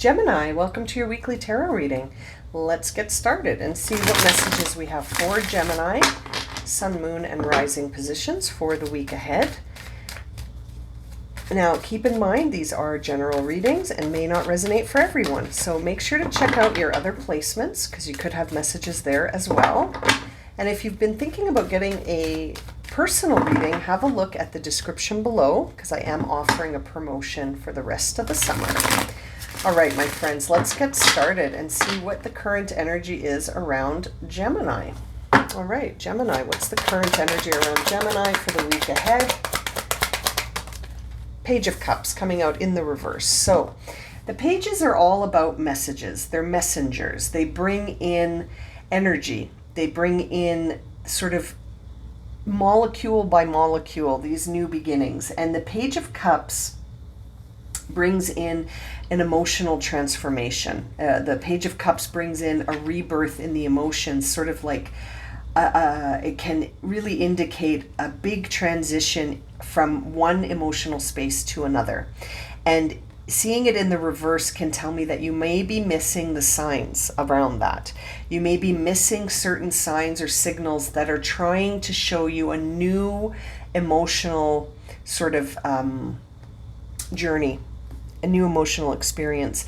Gemini, welcome to your weekly tarot reading. Let's get started and see what messages we have for Gemini, Sun, Moon, and Rising positions for the week ahead. Now, keep in mind these are general readings and may not resonate for everyone, so make sure to check out your other placements because you could have messages there as well. And if you've been thinking about getting a personal reading, have a look at the description below because I am offering a promotion for the rest of the summer. All right, my friends, let's get started and see what the current energy is around Gemini. All right, Gemini, what's the current energy around Gemini for the week ahead? Page of Cups coming out in the reverse. So the pages are all about messages. They're messengers. They bring in energy. They bring in sort of molecule by molecule, these new beginnings. And the Page of Cups brings in an emotional transformation. The Page of Cups brings in a rebirth in the emotions, sort of like it can really indicate a big transition from one emotional space to another. And seeing it in the reverse can tell me that you may be missing the signs around that. You may be missing certain signs or signals that are trying to show you a new emotional sort of journey, a new emotional experience.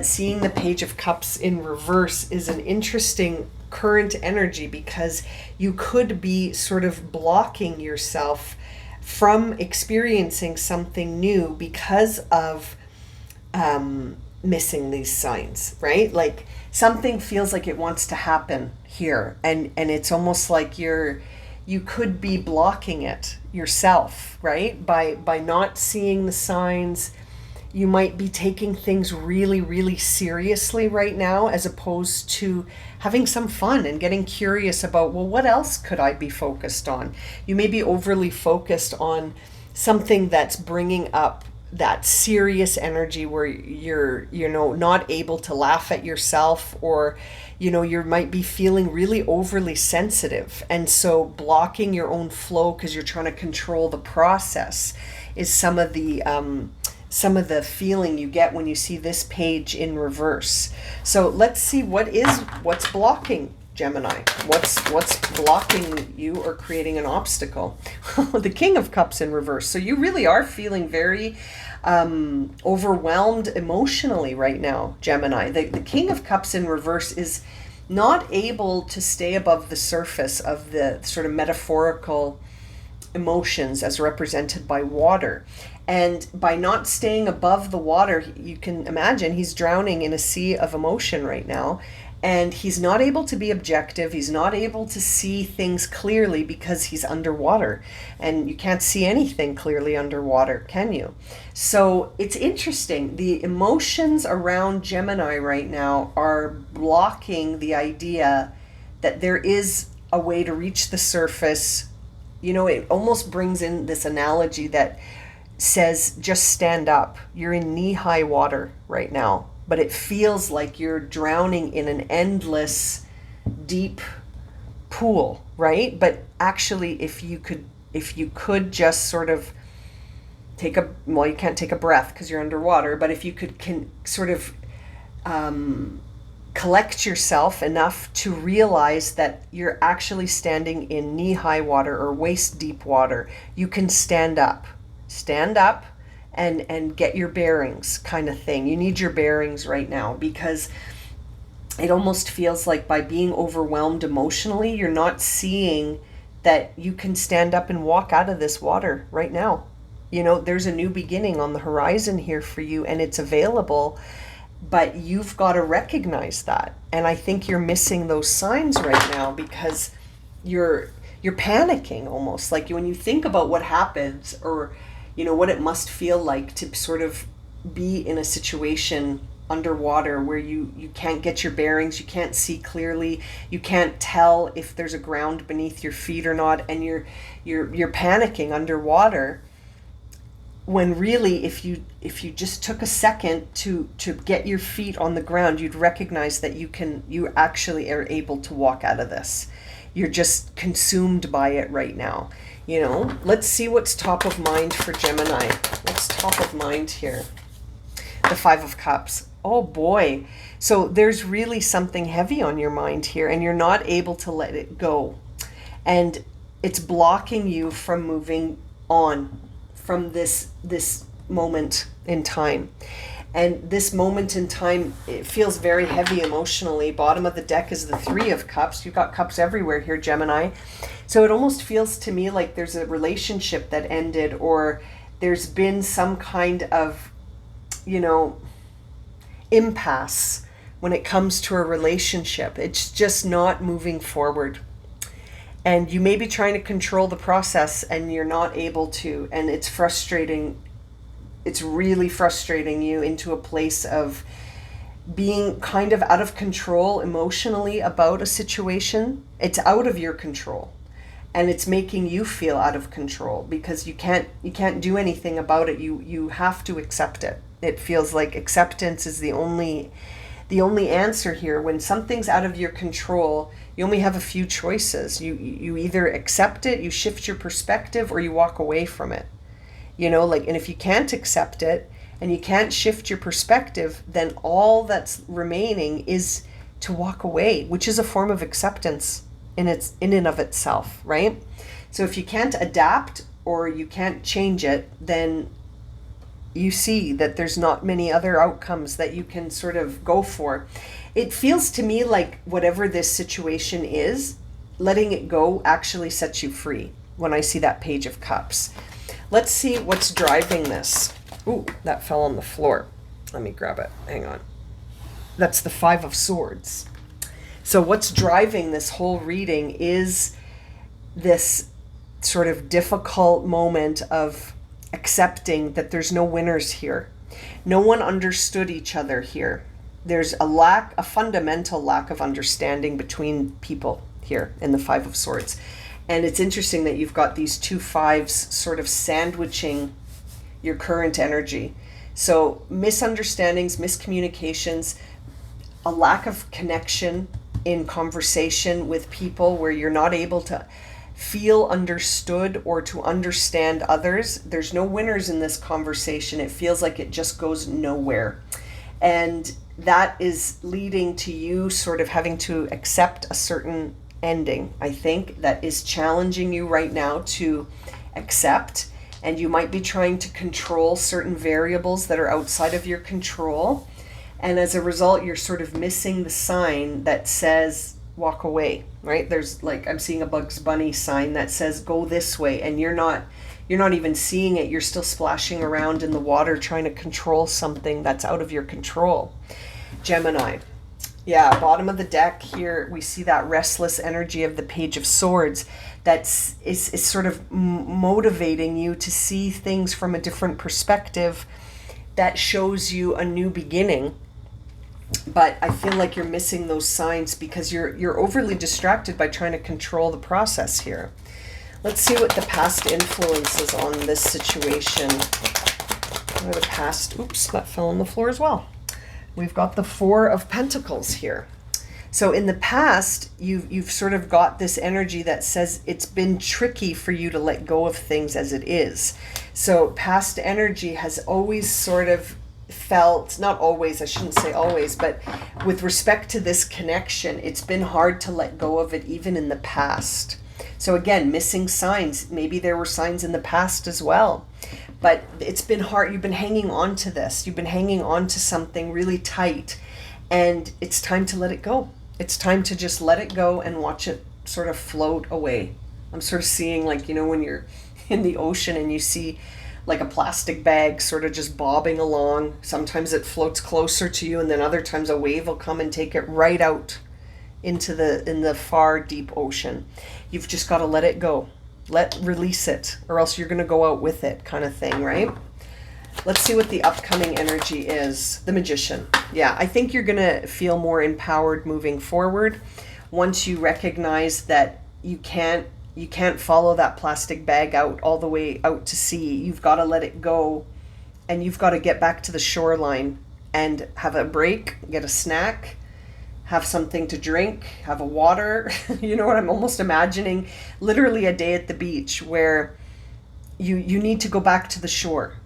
Seeing the Page of Cups in reverse is an interesting current energy because you could be sort of blocking yourself from experiencing something new because of missing these signs, right? Like something feels like it wants to happen here, and it's almost like you could be blocking it yourself, right? By not seeing the signs. You might be taking things really, really seriously right now, as opposed to having some fun and getting curious about, well, what else could I be focused on? You may be overly focused on something that's bringing up that serious energy where you're not able to laugh at yourself, or you might be feeling really overly sensitive, and so blocking your own flow because you're trying to control the process is some of the feeling you get when you see this page in reverse. So let's see what's blocking Gemini. What's blocking you or creating an obstacle? The King of Cups in reverse. So you really are feeling very overwhelmed emotionally right now, Gemini. The King of Cups in reverse is not able to stay above the surface of the sort of metaphorical emotions as represented by water. And by not staying above the water, you can imagine he's drowning in a sea of emotion right now. And he's not able to be objective. He's not able to see things clearly because he's underwater. And you can't see anything clearly underwater, can you? So it's interesting. The emotions around Gemini right now are blocking the idea that there is a way to reach the surface. It almost brings in this analogy that says, just stand up. You're in knee-high water right now, but it feels like you're drowning in an endless, deep pool, right? But actually, if you could just sort of you can't take a breath because you're underwater, but if you can sort of collect yourself enough to realize that you're actually standing in knee-high water or waist-deep water, you can stand up and get your bearings, kind of thing. You need your bearings right now because it almost feels like by being overwhelmed emotionally, you're not seeing that you can stand up and walk out of this water right now. There's a new beginning on the horizon here for you, and it's available, but you've got to recognize that. And I think you're missing those signs right now because you're panicking almost. Like when you think about what happens, or what it must feel like to sort of be in a situation underwater where you can't get your bearings, you can't see clearly, you can't tell if there's a ground beneath your feet or not, and you're panicking underwater, when really if you just took a second to get your feet on the ground, you'd recognize that you actually are able to walk out of this. You're just consumed by it right now. Let's see what's top of mind for Gemini. What's top of mind here? The Five of Cups. Oh boy. So there's really something heavy on your mind here, and you're not able to let it go. And it's blocking you from moving on from this moment in time. And this moment in time, it feels very heavy emotionally. Bottom of the deck is the Three of Cups. You've got cups everywhere here, Gemini. So it almost feels to me like there's a relationship that ended, or there's been some kind of, impasse when it comes to a relationship. It's just not moving forward. And you may be trying to control the process and you're not able to. And it's frustrating. It's really frustrating you into a place of being kind of out of control emotionally about a situation. It's out of your control. And it's making you feel out of control because you can't do anything about it. You have to accept it. It feels like acceptance is the only answer here. When something's out of your control, you only have a few choices. You either accept it, you shift your perspective, or you walk away from it. And if you can't accept it and you can't shift your perspective, then all that's remaining is to walk away, which is a form of acceptance in and of itself, right? So if you can't adapt or you can't change it, then you see that there's not many other outcomes that you can sort of go for. It feels to me like whatever this situation is, letting it go actually sets you free when I see that Page of Cups. Let's see what's driving this. Ooh, that fell on the floor. Let me grab it. Hang on. That's the Five of Swords. So what's driving this whole reading is this sort of difficult moment of accepting that there's no winners here. No one understood each other here. There's a fundamental lack of understanding between people here in the Five of Swords. And it's interesting that you've got these two fives sort of sandwiching your current energy. So misunderstandings, miscommunications, a lack of connection in conversation with people where you're not able to feel understood or to understand others. There's no winners in this conversation. It feels like it just goes nowhere. And that is leading to you sort of having to accept a certain ending, I think, that is challenging you right now to accept. And you might be trying to control certain variables that are outside of your control. And as a result, you're sort of missing the sign that says walk away, right? There's like, I'm seeing a Bugs Bunny sign that says go this way, and you're not even seeing it. You're still splashing around in the water trying to control something that's out of your control. Gemini. Yeah, bottom of the deck here, we see that restless energy of the Page of Swords that is sort of motivating you to see things from a different perspective that shows you a new beginning. But I feel like you're missing those signs because you're overly distracted by trying to control the process here. Let's see what the past influence is on this situation. Or the past, oops, that fell on the floor as well. We've got the Four of Pentacles here. So in the past, you've sort of got this energy that says it's been tricky for you to let go of things as it is. So past energy has always sort of felt, not always, I shouldn't say always, but with respect to this connection, it's been hard to let go of it even in the past. So again, missing signs. Maybe there were signs in the past as well. But it's been hard. You've been hanging on to this. You've been hanging on to something really tight. And it's time to let it go. It's time to just let it go and watch it sort of float away. I'm sort of seeing like, when you're in the ocean and you see like a plastic bag sort of just bobbing along. Sometimes it floats closer to you, and then other times a wave will come and take it right out into the far deep ocean. You've just got to let it go. Release it, or else you're going to go out with it, kind of thing, right? Let's see what the upcoming energy is. The Magician. Yeah, I think you're going to feel more empowered moving forward once you recognize that you can't follow that plastic bag out all the way out to sea. You've got to let it go, and you've got to get back to the shoreline and have a break, get a snack, have something to drink, have a water. You know what I'm almost imagining? Literally a day at the beach where you need to go back to the shore.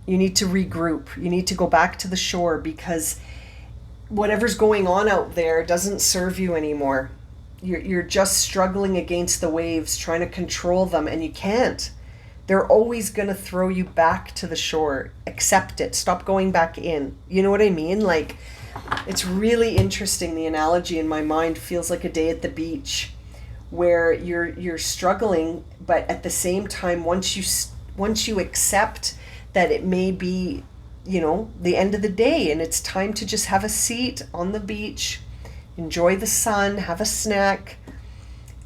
You need to regroup. You need to go back to the shore because whatever's going on out there doesn't serve you anymore. You're just struggling against the waves, trying to control them, and you can't. They're always going to throw you back to the shore. Accept it. Stop going back in. You know what I mean? Like, it's really interesting. The analogy in my mind feels like a day at the beach where you're struggling, but at the same time, once you accept that it may be, the end of the day and it's time to just have a seat on the beach, enjoy the sun, have a snack,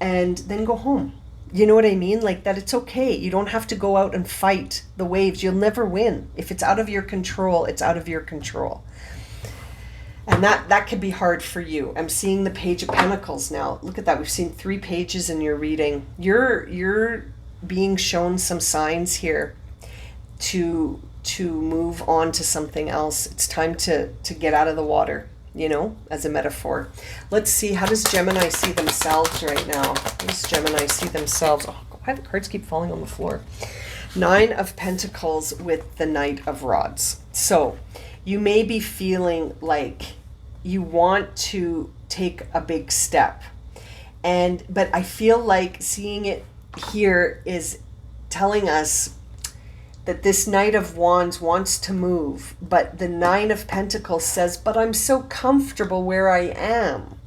and then go home. You know what I mean? Like that it's okay. You don't have to go out and fight the waves. You'll never win. If it's out of your control, it's out of your control. And that could be hard for you. I'm seeing the Page of Pentacles now. Look at that. We've seen 3 pages in your reading. You're being shown some signs here to move on to something else. It's time to get out of the water, as a metaphor. Let's see, how does Gemini see themselves right now? How does Gemini see themselves? Oh, why do the cards keep falling on the floor? 9 of Pentacles with the Knight of Rods. So you may be feeling like you want to take a big step. But I feel like seeing it here is telling us that this Knight of Wands wants to move, but the 9 of Pentacles says, but I'm so comfortable where I am.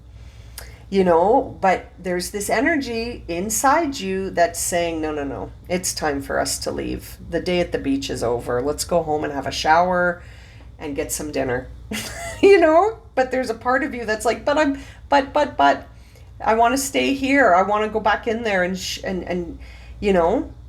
But there's this energy inside you that's saying, no, it's time for us to leave. The day at the beach is over. Let's go home and have a shower and get some dinner. But there's a part of you that's like, but I want to stay here. I want to go back in there and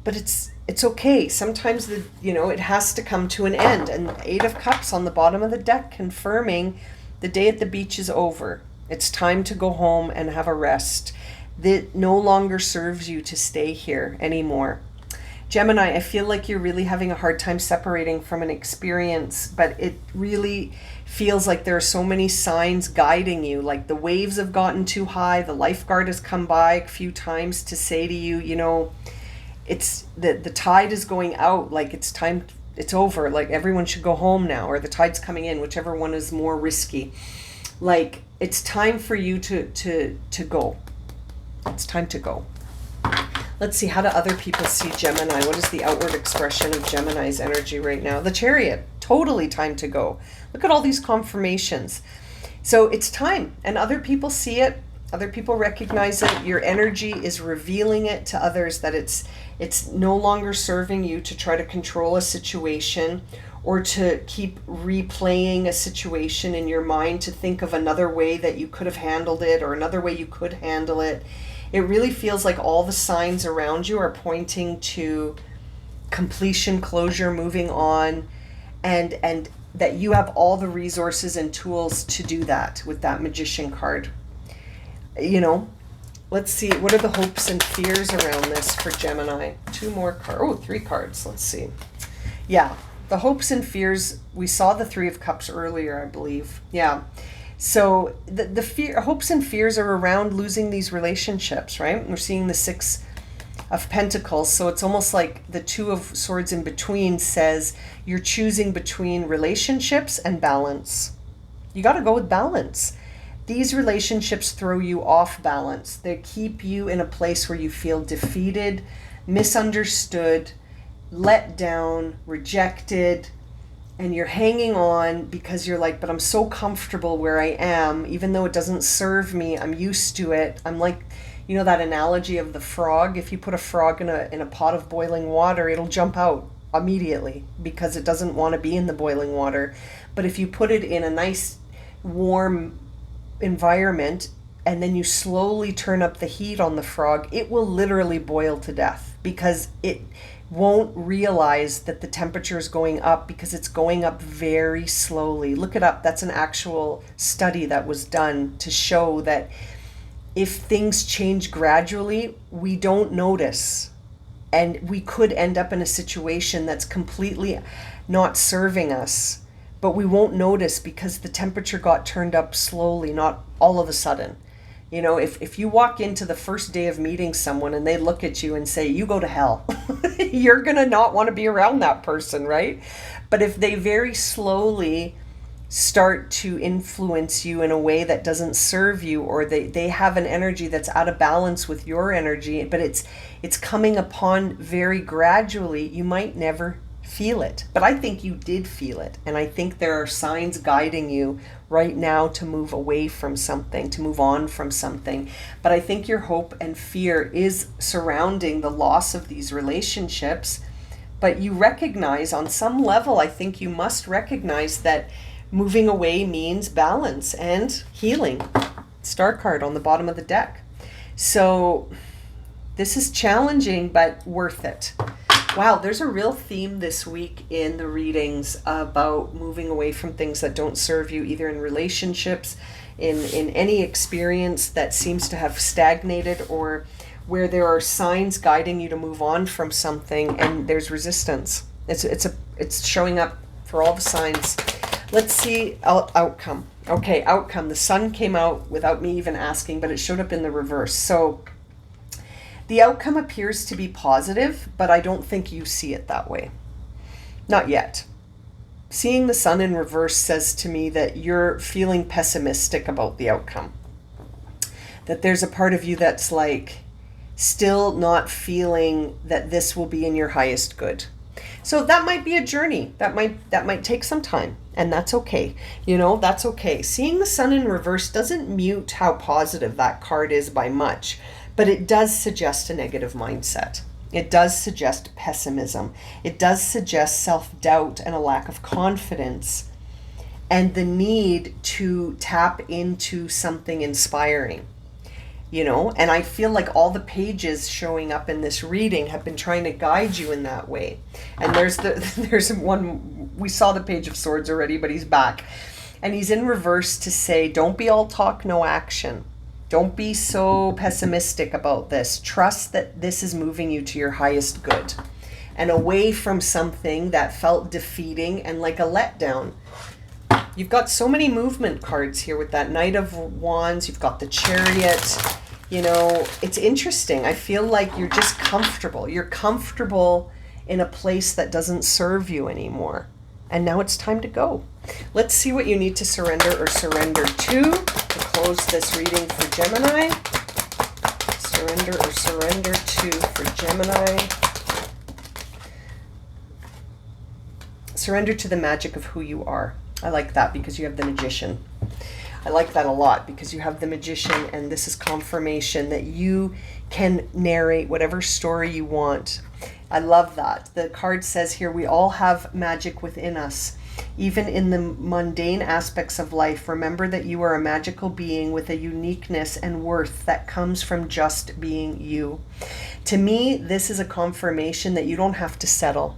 but it's okay. Sometimes it has to come to an end. And 8 of Cups on the bottom of the deck confirming the day at the beach is over. It's time to go home and have a rest. That no longer serves you to stay here anymore. Gemini, I feel like you're really having a hard time separating from an experience, but it really feels like there are so many signs guiding you. Like the waves have gotten too high. The lifeguard has come by a few times to say to you, it's the tide is going out. Like it's time, it's over. Like everyone should go home now, or the tide's coming in, whichever one is more risky. Like it's time for you to go. It's time to go. Let's see, how do other people see Gemini? What is the outward expression of Gemini's energy right now? The Chariot, totally time to go. Look at all these confirmations. So it's time, and other people see it. Other people recognize it. Your energy is revealing it to others that it's no longer serving you to try to control a situation or to keep replaying a situation in your mind to think of another way that you could have handled it or another way you could handle it. It really feels like all the signs around you are pointing to completion, closure, moving on, and that you have all the resources and tools to do that with that Magician card. Let's see, what are the hopes and fears around this for Gemini? 2 more cards. Oh, 3 cards. Let's see. Yeah, the hopes and fears. We saw the 3 of Cups earlier, I believe. Yeah. So the fear, hopes and fears are around losing these relationships, right? We're seeing the 6 of Pentacles. So it's almost like the 2 of Swords in between says you're choosing between relationships and balance. You got to go with balance. These relationships throw you off balance. They keep you in a place where you feel defeated, misunderstood, let down, rejected, and you're hanging on because you're like, but I'm so comfortable where I am, even though it doesn't serve me. I'm used to it. I'm like, that analogy of the frog. If you put a frog in a pot of boiling water, it'll jump out immediately because it doesn't want to be in the boiling water. But if you put it in a nice warm environment and then you slowly turn up the heat on the frog, it will literally boil to death because it won't realize that the temperature is going up because it's going up very slowly. Look it up. That's an actual study that was done to show that if things change gradually, we don't notice. And we could end up in a situation that's completely not serving us, but we won't notice because the temperature got turned up slowly, not all of a sudden. If you walk into the first day of meeting someone and they look at you and say, you go to hell, you're going to not want to be around that person, right? But if they very slowly start to influence you in a way that doesn't serve you, or they have an energy that's out of balance with your energy, but it's coming upon very gradually. You might never feel it, but I think you did feel it, and I think there are signs guiding you right now to move away from something, to move on from something. But I think your hope and fear is surrounding the loss of these relationships. But you recognize on some level, I think you must recognize that moving away means balance and healing. Star card on the bottom of the deck. So this is challenging, but worth it. Wow, there's a real theme this week in the readings about moving away from things that don't serve you, either in relationships, in any experience that seems to have stagnated, or where there are signs guiding you to move on from something and there's resistance. It's showing up for all the signs. Let's see outcome. Okay, outcome. The sun came out without me even asking, but it showed up in the reverse. So the outcome appears to be positive, but I don't think you see it that way. Not yet. Seeing the sun in reverse says to me that you're feeling pessimistic about the outcome. That there's a part of you that's like still not feeling that this will be in your highest good. So that might be a journey. That might take some time, and that's okay. That's okay. Seeing the sun in reverse doesn't mute how positive that card is by much, but it does suggest a negative mindset. It does suggest pessimism. It does suggest self-doubt and a lack of confidence, and the need to tap into something inspiring. And I feel like all the pages showing up in this reading have been trying to guide you in that way. And there's one, we saw the Page of Swords already, but he's back. And he's in reverse to say, don't be all talk, no action. Don't be so pessimistic about this. Trust that this is moving you to your highest good and away from something that felt defeating and like a letdown. You've got so many movement cards here with that Knight of Wands. You've got the Chariot. It's interesting. I feel like you're just comfortable. You're comfortable in a place that doesn't serve you anymore. And now it's time to go. Let's see what you need to surrender or surrender to close this reading for Gemini. Surrender or surrender to for Gemini. Surrender to the magic of who you are. I like that because you have the Magician. I like that a lot because you have the Magician, and this is confirmation that you can narrate whatever story you want. I love that. The card says here, we all have magic within us. Even in the mundane aspects of life, remember that you are a magical being with a uniqueness and worth that comes from just being you. To me, this is a confirmation that you don't have to settle.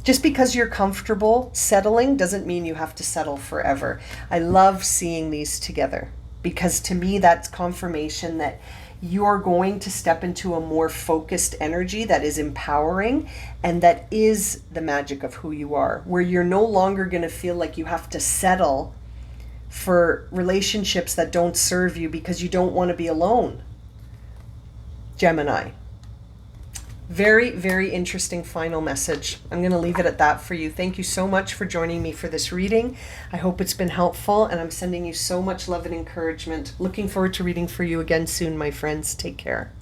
Just because you're comfortable settling doesn't mean you have to settle forever. I love seeing these together because to me that's confirmation that you're going to step into a more focused energy that is empowering and that is the magic of who you are, where you're no longer going to feel like you have to settle for relationships that don't serve you because you don't want to be alone. Gemini. Very, very interesting final message. I'm going to leave it at that for you. Thank you so much for joining me for this reading. I hope it's been helpful, and I'm sending you so much love and encouragement. Looking forward to reading for you again soon, my friends. Take care.